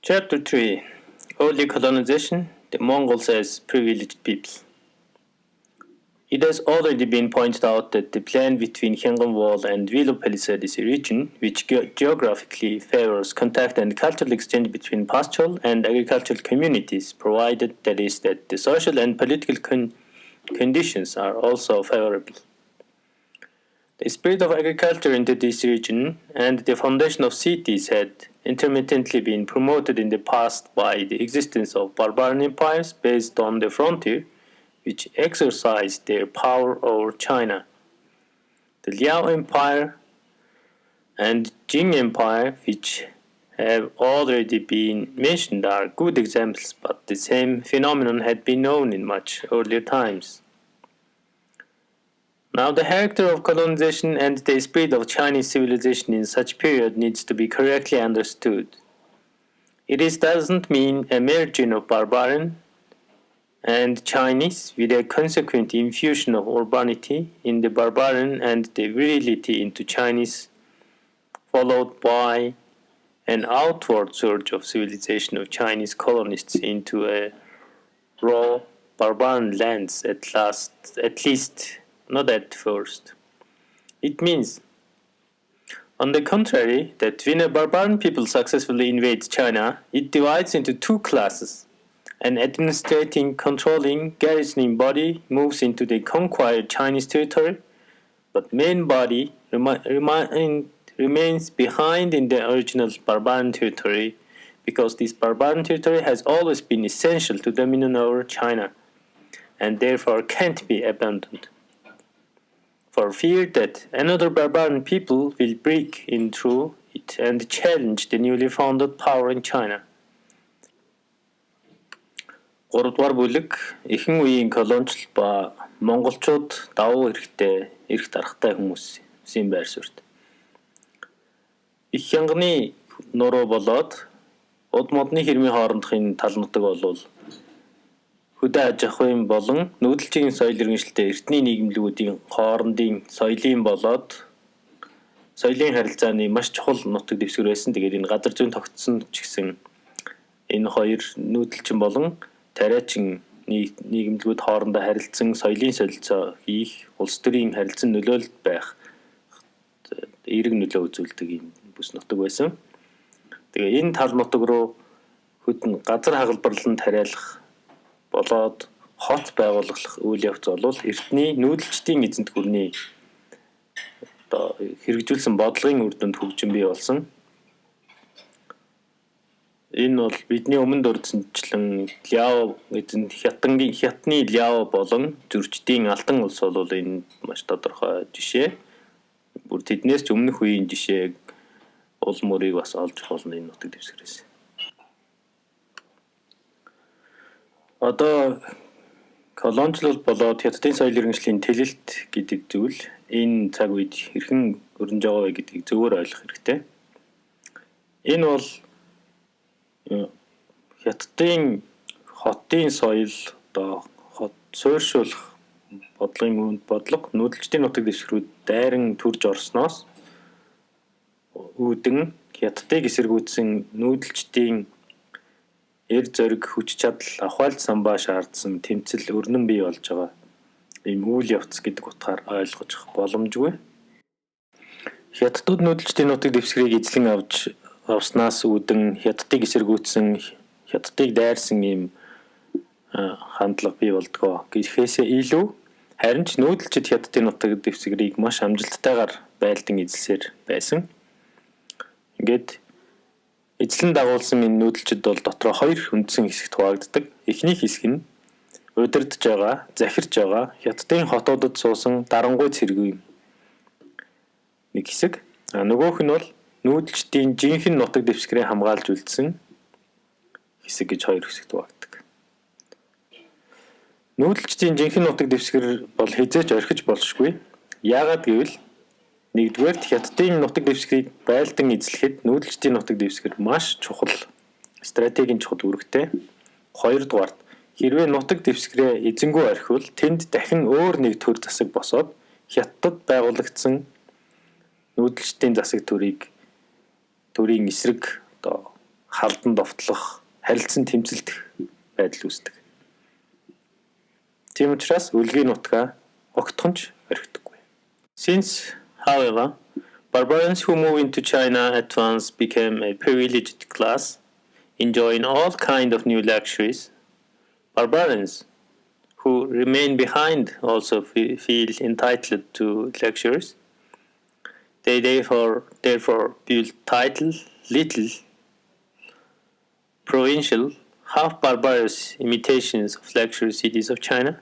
Chapter 3 Early Colonization, the Mongols as Privileged People. It has already been pointed out that the plain between Hyangam Wall and Willow Palisade is a region which geographically favors contact and cultural exchange between pastoral and agricultural communities, provided that is that the social and political conditions are also favorable. The spread of agriculture into this region and the foundation of cities had intermittently been promoted in the past by the existence of barbarian empires based on the frontier, which exercised their power over China. The Liao Empire and Jing Empire, which have already been mentioned, are good examples, but the same phenomenon had been known in much earlier times. Now, the character of colonization and the spread of Chinese civilization in such period needs to be correctly understood. It doesn't mean a merging of barbarian and Chinese with a consequent infusion of urbanity in the barbarian and the virility into Chinese, followed by an outward surge of civilization of Chinese colonists into a raw barbarian lands at least not at first. It means, on the contrary, that when a barbarian people successfully invades China, it divides into two classes. An administrating, controlling, garrisoning body moves into the conquered Chinese territory, but main body remains behind in the original barbarian territory because this barbarian territory has always been essential to dominion over China and therefore can't be abandoned, for fear that another barbarian people will break in through it and challenge the newly founded power in China. 3-дугаар бүлэг эхэн үеийн колоничлол ба монголчууд давуу эрх дарахтай хүмүүсийн байр суурь. Их хянганы нуруу болоод уд модны хэрмийн хоорондохын тал нутаг болвол хөдөө аж ахуйн болон нүүдэлчийн соёл иргэншилтэй эртний нийгэмлэгүүдийн хоорондын соёлын болоод соёлын харилцааны маш чухал нутаг дэвсгэр байсан. Тэгээд энэ газар зүйн тогтсон ч гэсэн энэ хоёр нүүдэлчин болон тариачин нийгэмлэгүүд хоорондоо харилцсан соёлын солилцоо хийх, улс төрийн харилцан нөлөөлөлд байх эерэг нөлөө үзүүлдэг юм бүс нутаг байсан. Тэгээ энэ тал нутаг руу хөдөн газар хагалбарлан тариалах болоод хот байгуулах үйл явц бол эртний нүүдэлчдийн эзэнт гүрний хэрэгжүүлсэн бодлогын үр дүнд хөгжин бий болсон. Энэ бол бидний өмнө дурдсанчлан Ляо эзэнт хятадны Ляо болон зүрчдийн алтан улс бол энэ маш тодорхой жишээ. Бүр тэднээс ч өмнөх үеийн жишээг улс мөрийг бас олж болно энэ нутаг дэвсгэрээс. Одоо колоничлол болоод хятадын соёл иргэншлийн тэлэлт гэдэг зүйл энэ цаг үед хэрхэн өрнөж байгаа вэ гэдгийг зөвөр ойлгох хэрэгтэй. Энэ бол хятадын хотын соёл одоо хот суурьшуулах бодлого нүүдэлчдийн нутаг дэвсгэрүүд дайран төрж орсноос үүдэн хятадыг эсэргүүцсэн нүүдэлчдийн эр зориг хүч чадал ахвалж самбаа шаардсан тэмцэл өрнөн бий болж байгаа ийм үйл явц гэдэг утгаар ойлгож боломжгүй. Хятадууд нүүдэлчдийн нутаг дэвсгэрийг эзлэн авснаас үүдэн хятадыг эсэргүүцсэн хятадыг дайрсан ийм хандлага бий болдгоо гэхээсээ илүү харин ч нүүдэлчид хятадын нутаг дэвсгэрийг маш амжилттайгаар байлдан эзэлсээр байсан. Ингээд эзлэн дагуулсан энэ нүүдэлчид бол дотроо хоёр үндсэн хэсэгт хуваагддаг. Эхний хэсэг нь удирдах байгаа, захирж байгаа хятадын хотуудад суусан дарангуй цэргийн нэг хэсэг. Нөгөөх нь бол нүүдэлчдийн жинхэнэ нутаг дэвсгэрийг хамгаалж үлдсэн хэсэг гэж хоёр хэсэгт хуваагддаг. Нүүдэлчдийн жинхэнэ нутаг дэвсгэр бол хязгаарч орхиж болшгүй. Яагаад гэвэл нэгдүгээрт хятадын нутаг дэвсгэрийг байлдан эзлэхэд нүүдэлчдийн нутаг дэвсгэр маш чухал стратегийн чухал үүрэгтэй. Хоёрдугаарт хэрвээ нутаг дэвсгэрээ эзэнгүй орхивол тэнд дахин өөр нэг төр засаг босоод хятадд байгуулагдсан нүүдэлчдийн засаг төрийн эсрэг одоо халдан довтлох, харилцан тэмцэлдэх байдал үүсдэг. Тийм учраас үлгийн нутгаа огтхонч орхидоггүй. Since, however, barbarians who move into China at once became a privileged class, enjoying all kinds of new luxuries, barbarians who remain behind also feel entitled to luxuries. They therefore build little, provincial, half-barbarous imitations of luxury cities of China,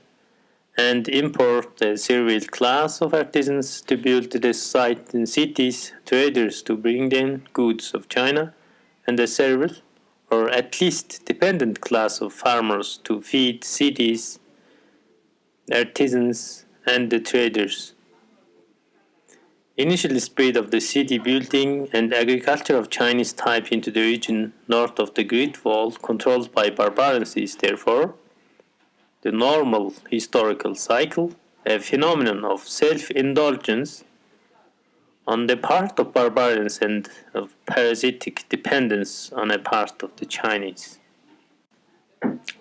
and import a servile class of artisans to build the site in cities, traders to bring in goods of China, and a servile, or at least dependent class of farmers to feed cities, artisans, and the traders. Initial spread of the city building and agriculture of Chinese type into the region north of the Great Wall controlled by barbarians is therefore the normal historical cycle, a phenomenon of self-indulgence on the part of barbarians and of parasitic dependence on a part of the Chinese.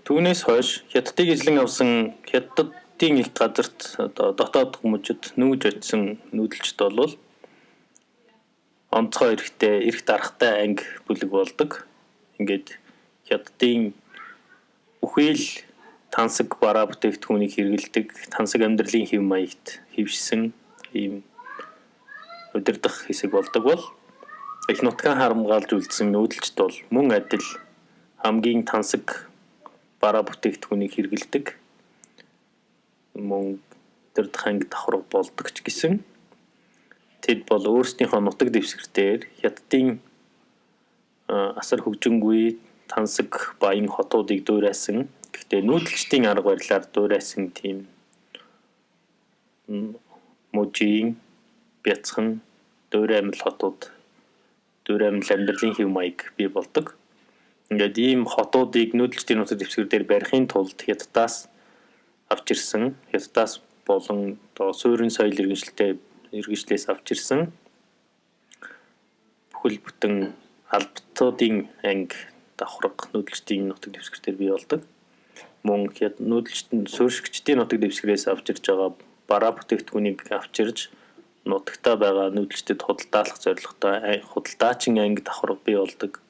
Түүнээс хойш Хятадыг эзлэн авсан Хятадын их газарт дотоод хүмүүжид нүүж очисон нүүдэлчд бол онцгой эрэхтэй, эрх дарахтай анги бүлэг болдог. Ингээд Хятадын бүхэл тансаг бараа бүтээгдэхүүнийг хэрэглэдэг, тансаг амьдралын хэв маягт хэвшсэн ийм удирдах хэсэг болдог бол их нутгаа харамгаалж үлдсэн нүүдэлчд бол мөн адил хамгийн тансаг бараа бүтээгдэхүүнийг хэрэглэдэг мөн удирдах анги давхар болдог ч гэсэн тэд бол өөрсдийнхөө нутаг дэвсгэртээр Хятадын асар хөгжингүй тансаг баян хотуудыг дуурайсан. Гэхдээ нүүдэлчдийн арга барилаар дуурайсан тийм мужийн бяцхан дуураймал хотууд, дуураймал амьдралын хэв маяг бий болдог. Ингээд ийм хотуудыг нүүдэлчдийн нутаг дэвсгэр дээр барихын тулд Хятадаас авч ирсэн, Хятадаас болон суурин соёл иргэншлээс авч ирсэн бүхэл бүтэн албатуудын анги давхарга нүүдэлчдийн нутаг дэвсгэр дээр бий болдог. Мөн нүүдэлчдийн суурьшигчдийн нутаг дэвсгэрээс авч ирж байгаа бараа бүтээгдэхүүнийг авчирж нутагтаа байгаа нүүдэлчдэд худалдаалах зорилготой худалдаачин анги давхарга бий болдог.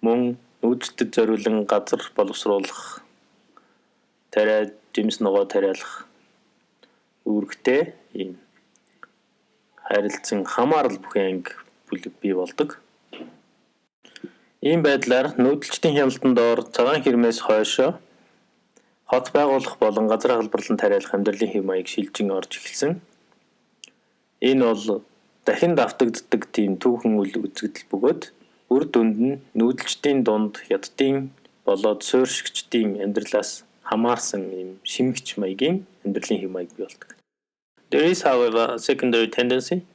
Мөн нүүдэлчдэд зориулан газар боловсруулах, тариа жимс ногоо тариалах үүрэгтэй ийм харилцан хамаарал бүхэн анги бүлэг бий болдог. Ийм байдлаар нүүдэлчдийн хяналтанд ор цагаан хэрмээс хойшоо хот байгуулах болон газар халбарлан тариалах амьдралын хэв маяг шилжин орж эхэлсэн. Энэ бол дахин давтагддаг тийм түүхэн үйл үзэгдэл бөгөөд үр дүнд нь нүүдэлчдийн дунд Хятадын болоод суурьшигчдийн амьдралаас хамаарсан ийм шимэгч маягийн амьдралын хэв маяг бий болдог. There is, however, a secondary tendency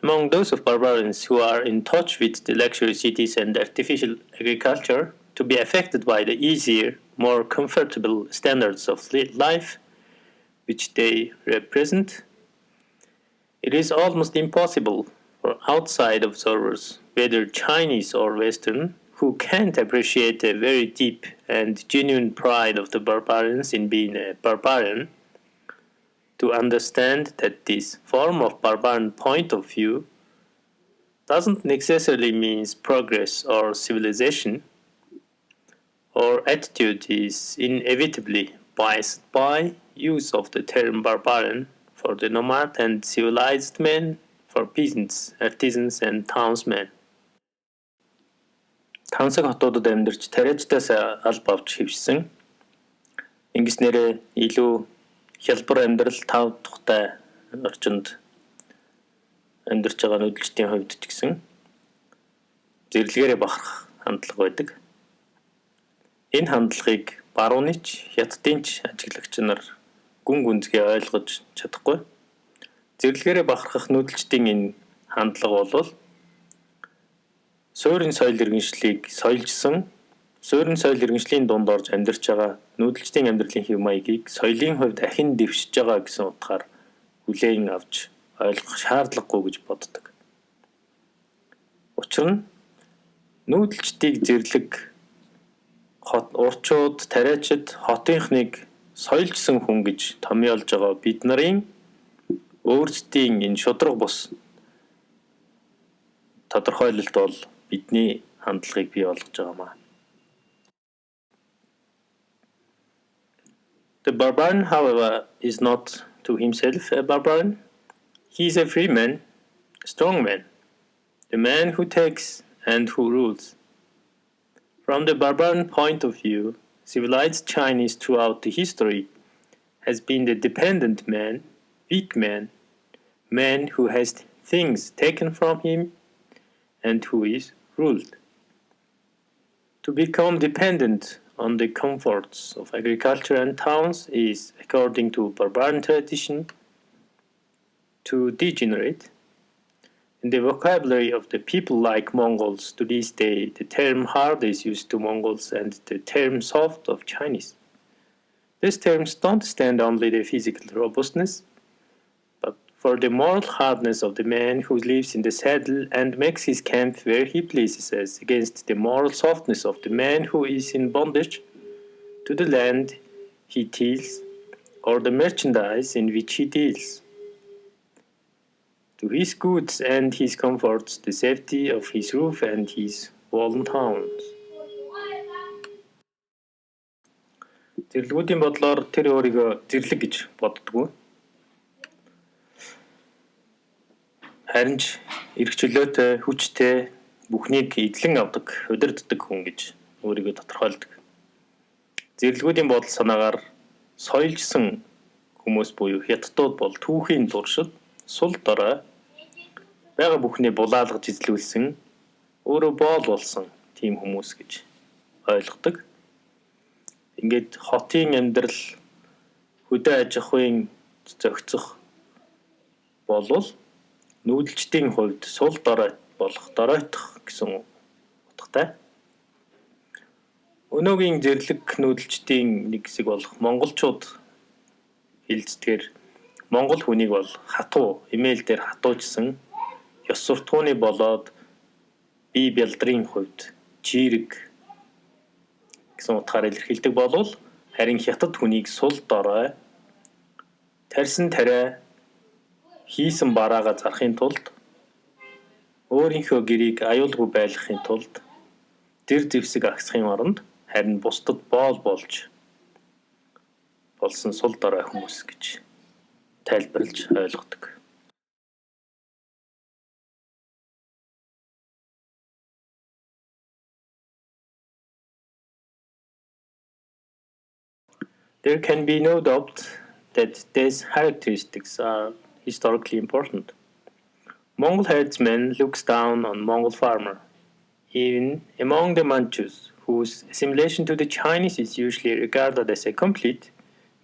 among those of barbarians who are in touch with the luxury cities and artificial agriculture to be affected by the easier, more comfortable standards of life which they represent. It is almost impossible for outside observers, whether Chinese or Western, who can't appreciate a very deep and genuine pride of the barbarians in being a barbarian, to understand that this form of barbarian point of view doesn't necessarily mean progress or civilization. Our attitude is inevitably biased by use of the term barbarian for the nomad and civilized men, for peasants, artisans, and townsmen. Тансаг хотуудад амьдарч тариачдаас алба авч хэвшсэн. Ингэснээрээ илүү хялбар амьдрал тав тухтай орчинд амьдарч байгаа нүүдэлчдийн хувьд ч гэсэн зэрлэгээрээ бахарх хандлага байдаг. Энэ хандлагыг баруунч Хятадынч ажиглагч нар гүн гүнзгий ойлгож чадахгүй. Зэрлэгээрээ бахархах нүүдэлчдийн энэ хандлага бол суурин соёл иргэншлийг соёлжсон, суурин соёл иргэншлийн дунд орж амьдарч байгаа нүүдэлчдийн амьдралын хэв маягийг соёлын хувьд дахин дэвшиж байгаа гэсэн утгаар хүлээн авч ойлгох шаардлагагүй гэж боддог. Учир нь нүүдэлчдийг зэрлэг урчууд, тариачид хотынхныг соёлжсон хүн гэж томьёолж байгаа бид нарын өөрсдийн энэ шударга бус тодорхойлолт бол бидний хандлагыг бий болгож байгаамаа. The barbarian, however, is not to himself a barbarian. He is a free man, a strong man, the man who takes and who rules. From the barbarian point of view, civilized Chinese throughout the history has been the dependent man, weak man, man who has things taken from him and who is ruled. To become dependent on the comforts of agriculture and towns is, according to barbarian tradition, to degenerate. In the vocabulary of the people like Mongols to this day, the term hard is used to Mongols and the term soft of Chinese. These terms don't stand only the physical robustness, but for the moral hardness of the man who lives in the saddle and makes his camp where he pleases, as against the moral softness of the man who is in bondage to the land he tills or the merchandise in which he deals. To his goods and his comforts, the safety of his roof and his walled towns. Зэрлэгүүдийн бодлоор тэр өөрийгөө зэрлэг гэж боддгоо. Харин ч эрх чөлөөтэй, хүчтэй, бүхнийг эзлэн авдаг, удирддаг хүн гэж өөрийгөө тодорхойлдог. Зэрлэгүүдийн бодол санаагаар соёлжсон хүмүүс буюу хятадууд бол түүхийн туршид сул дорой бага бүхний булаалгаж эзлүүлсэн өөрөө боол болсон тийм хүмүүс гэж ойлгодог. Ингээд хотын амьдрал хөдөө аж ахуйн зохицох болвол нүүдэлчдийн хувьд сул дорой болох доройтох гэсэн утгатай. Өнөөгийн зэрлэг нүүдэлчдийн нэг хэсэг болох монголчууд хэлцдгээр монгол хүнийг бол хатуу, имэйл дээр хатуужсан ёс суртахууны болоод бие бялдрын хувьд жирэг гэсэн утгаар илэрхийлдэг болвол харин хятад хүнийг сул дорой тарьсан тариа хийсэн бараагаа зарахын тулд өөрийнхөө гэрийг аюулгүй байлгахын тулд зэр зэвсэг агсахын оронд харин бусдад боол болж болсон сул дорой хүмүүс гэж тайлбарлаж ойлгодог. There can be no doubt that these characteristics are historically important. Mongol herdsman looks down on Mongol farmer. Even among the Manchus, whose assimilation to the Chinese is usually regarded as a complete,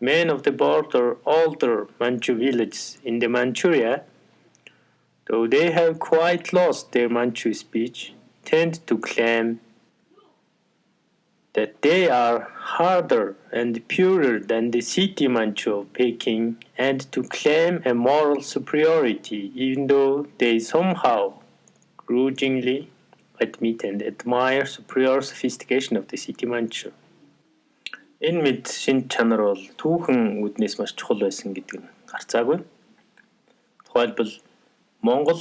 men of the border older Manchu villages in the Manchuria, though they have quite lost their Manchu speech, tend to claim that they are harder and purer than the city Manchu of Peking and to claim a moral superiority even though they somehow grudgingly admit and admire superior sophistication of the city Manchu. Энэ мэд шинж чанар бол түүхэн үднээс маш чухал байсан гэдэг нь гарцаагүй. Тухайлбал Монгол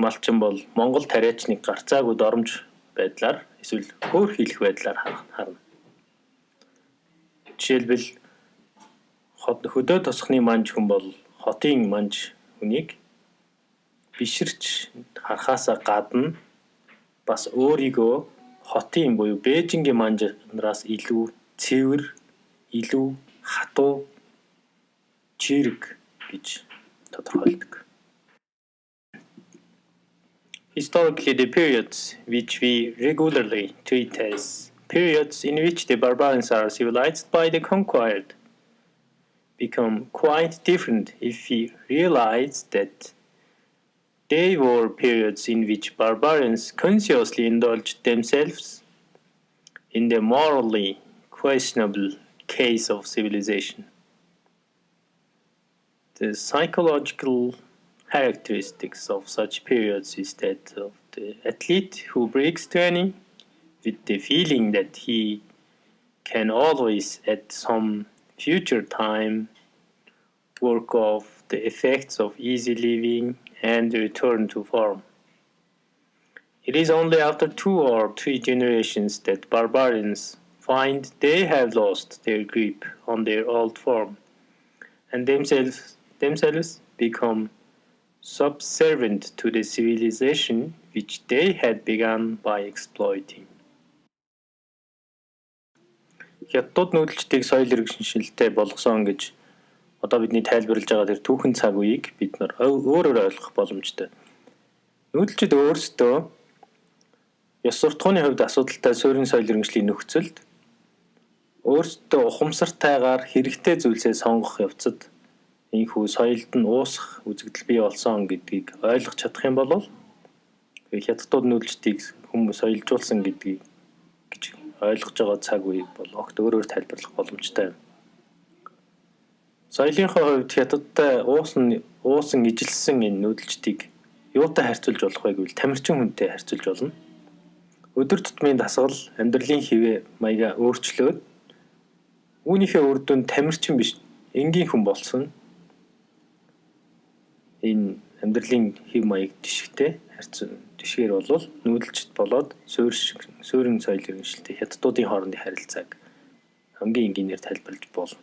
малчин бол Монгол тариачныг гарцаагүй доромж байдлаар эсвэл хөөр хийх байдлаар харна. Жишээлбэл хөдөө тосхны манж хүн бол хотын манж хүнийг биширч харахаасаа гадна бас өөрийгөө хотын буюу Бээжингийн манжнараас илүү цэвэр, илүү хатуу, чирэг гэж тодорхойлдог. Historically, the periods which we regularly treat as periods in which the barbarians are civilized by the conquered become quite different if we realize that they were periods in which barbarians consciously indulged themselves in the morally questionable case of civilization. The psychological characteristics of such periods is that of the athlete who breaks training with the feeling that he can always at some future time work off the effects of easy living and return to form. It is only after 2 or 3 generations that barbarians find they have lost their grip on their old form and themselves become subservient to the civilization which they had begun by exploiting. Хятадууд нүүдэлчдийг соёл эрх шинжилтэй болгосон гэж одоо бидний тайлбарлаж байгаа тэр түүхэн цаг үеийг бид нар өөрөөр ойлгох боломжтой. Нүүдэлчид өөрсдөө ёс суртахууны хувьд асуудалтай суурин соёл иргэншлийн нөхцөлд өөрсдөө ухамсартайгаар хэрэгтэй зүйлсээ сонгох явцад энэхүү соёлд нь уусах үзэгдэл бий болсон гэдгийг ойлгох чадах юм бол хятадууд нүүдэлчдийг хүмүүс соёлжуулсан гэдгийг гэж ойлгож байгаа цаг үеийг бол огт өөрөөр тайлбарлах боломжтой юм. Соёлынхоо хувьд хятадтай уусан ижилсэн энэ нүүдэлчдийг юутай харьцуулж болох вэ гэвэл тамирчин хүнтэй харьцуулж болно. Өдөр тутмын дасгал амьдралын хിവэ маяга өөрчлөөд үүнийхээ үр дүнд тамирчин биш энгийн хүн болсон энэ амьдралын хив маяг тишгээр бол нүүдэлчд болоод суурин соёл иргэншилтэй хятадуудын хоорондын харилцааг хамгийн энгийнээр тайлбарлаж болно.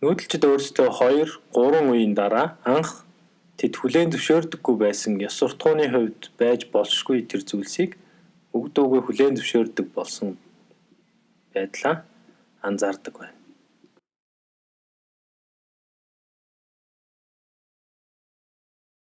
Нүүдэлчд өөрсдөө 2-3 үеийн дараа анх тэд хүлээн зөвшөөрдөггүй байсан ёс суртахууны хувьд байж болшгүй тэр зүйлсийг өгдөөгүй хүлээн зөвшөөрдөг болсон байдлаа анзаардаг байна.